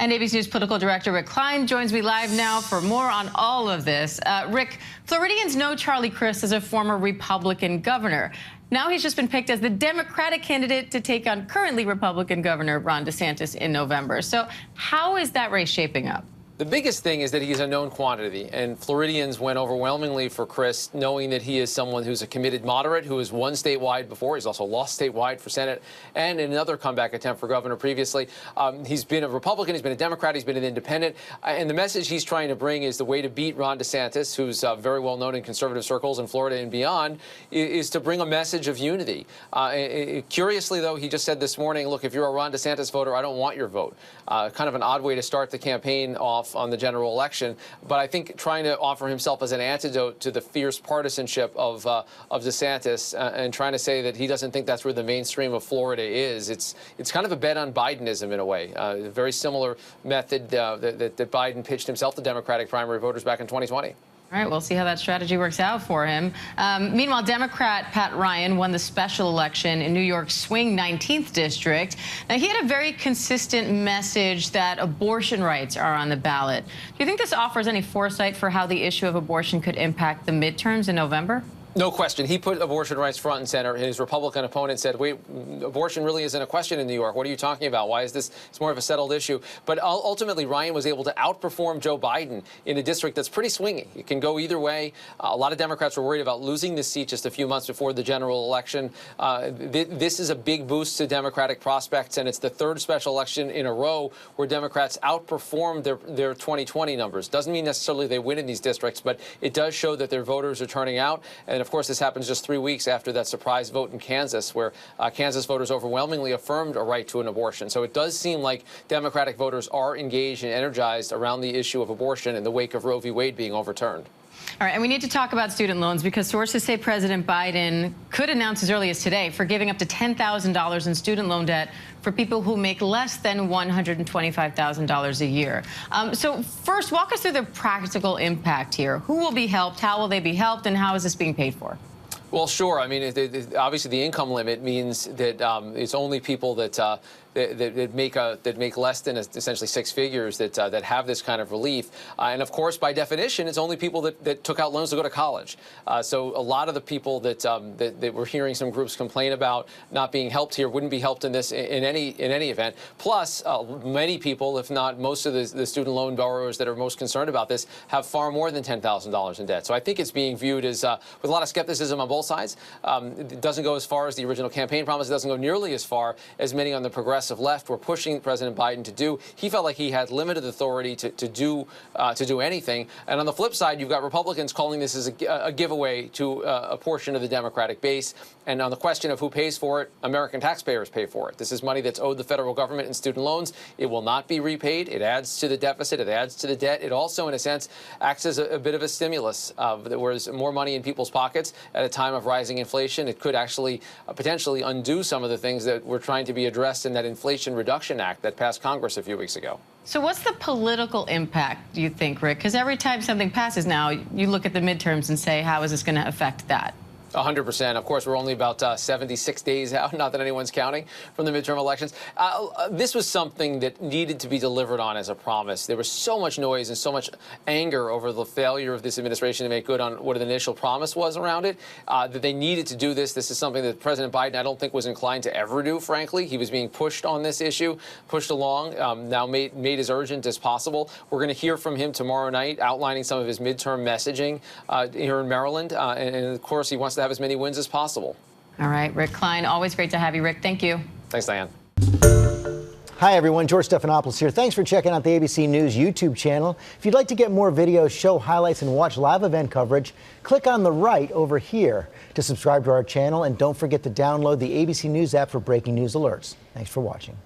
And ABC News political director Rick Klein joins me live now for more on all of this. Rick, Floridians know Charlie Crist as a former Republican governor. Now he's just been picked as the Democratic candidate to take on currently Republican Governor Ron DeSantis in November. So how is that race shaping up? The biggest thing is that he's a known quantity, and Floridians went overwhelmingly for Crist, knowing that he is someone who's a committed moderate, who has won statewide before. He's also lost statewide for Senate and in another comeback attempt for governor previously. He's been a Republican, he's been a Democrat, he's been an independent, and the message he's trying to bring is the way to beat Ron DeSantis, who's very well known in conservative circles in Florida and beyond, is to bring a message of unity. Curiously, though, he just said this morning, look, if you're a Ron DeSantis voter, I don't want your vote. Kind of an odd way to start the campaign off on the general election, but I think trying to offer himself as an antidote to the fierce partisanship of DeSantis and trying to say that he doesn't think that's where the mainstream of Florida is. It's kind of a bet on Bidenism in a way. A very similar method that Biden pitched himself to Democratic primary voters back in 2020. All right, we'll see how that strategy works out for him. Meanwhile, Democrat Pat Ryan won the special election in New York's swing 19th district. Now, he had a very consistent message that abortion rights are on the ballot. Do you think this offers any foresight for how the issue of abortion could impact the midterms in November? No question. He put abortion rights front and center. His Republican opponent said, wait, abortion really isn't a question in New York. What are you talking about? Why is this? It's more of a settled issue. But ultimately, Ryan was able to outperform Joe Biden in a district that's pretty swingy. It can go either way. A lot of Democrats were worried about losing this seat just a few months before the general election. This is a big boost to Democratic prospects, and it's the third special election in a row where Democrats outperformed their 2020 numbers. Doesn't mean necessarily they win in these districts, but it does show that their voters are turning out. And of course, this happens just 3 weeks after that surprise vote in Kansas, where Kansas voters overwhelmingly affirmed a right to an abortion. So it does seem like Democratic voters are engaged and energized around the issue of abortion in the wake of Roe v. Wade being overturned. All right, and we need to talk about student loans because sources say President Biden could announce as early as today forgiving up to $10,000 in student loan debt for people who make less than $125,000 a year. So first, walk us through the practical impact here. Who will be helped? How will they be helped? And how is this being paid for? Well, sure. I mean, obviously, the income limit means that it's only people that make less than essentially 6 figures that have this kind of relief. And of course, by definition, it's only people that took out loans to go to college. So a lot of the people that we're hearing some groups complain about not being helped here wouldn't be helped in this in any event. Plus, many people, if not most of the student loan borrowers that are most concerned about this, have far more than $10,000 in debt. So I think it's being viewed as with a lot of skepticism on both sides. It doesn't go as far as the original campaign promise. It doesn't go nearly as far as many on the progressive left were pushing President Biden to do. He felt like he had limited authority to do anything. And on the flip side, you've got Republicans calling this as a giveaway to a portion of the Democratic base. And on the question of who pays for it, American taxpayers pay for it. This is money that's owed the federal government in student loans. It will not be repaid. It adds to the deficit. It adds to the debt. It also, in a sense, acts as a bit of a stimulus. Whereas more money in people's pockets at a time of rising inflation, it could actually potentially undo some of the things that were trying to be addressed in that Inflation Reduction Act that passed Congress a few weeks ago. So what's the political impact, do you think, Rick? Because every time something passes now, you look at the midterms and say, how is this going to affect that? 100%. Of course, we're only about 76 days out, not that anyone's counting, from the midterm elections. This was something that needed to be delivered on as a promise. There was so much noise and so much anger over the failure of this administration to make good on what the initial promise was around it, that they needed to do this. This is something that President Biden, I don't think, was inclined to ever do, frankly. He was being pushed on this issue, pushed along, now made as urgent as possible. We're going to hear from him tomorrow night, outlining some of his midterm messaging here in Maryland. And of course, he wants to have as many wins as possible. All right, Rick Klein, always great to have you, Rick. Thank you. Thanks, Diane. Hi, everyone. George Stephanopoulos here. Thanks for checking out the ABC News YouTube channel. If you'd like to get more videos, show highlights, and watch live event coverage, click on the right over here to subscribe to our channel. And don't forget to download the ABC News app for breaking news alerts. Thanks for watching.